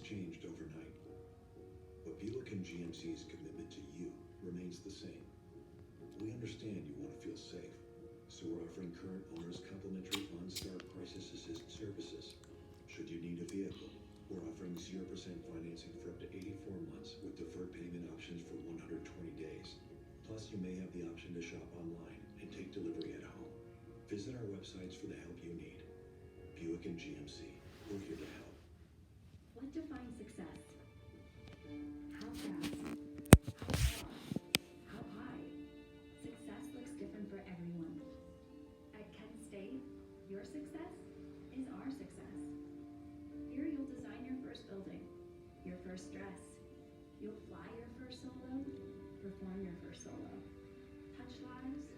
changed overnight, but Buick and GMC's commitment to you remains the same. We understand you want to feel safe, so we're offering current owners complimentary OnStar Crisis Assist services. Should you need a vehicle, we're offering 0% financing for up to 84 months with deferred payment options for 120 days. Plus, you may have the option to shop online and take delivery at home. Visit our websites for the help you need. Buick and GMC, we're here to help. What defines success? How fast? How far? How high? Success looks different for everyone. At Kent State, your success is our success. Here you'll design your first building, your first dress. You'll fly your first solo, perform your first solo, touch lives,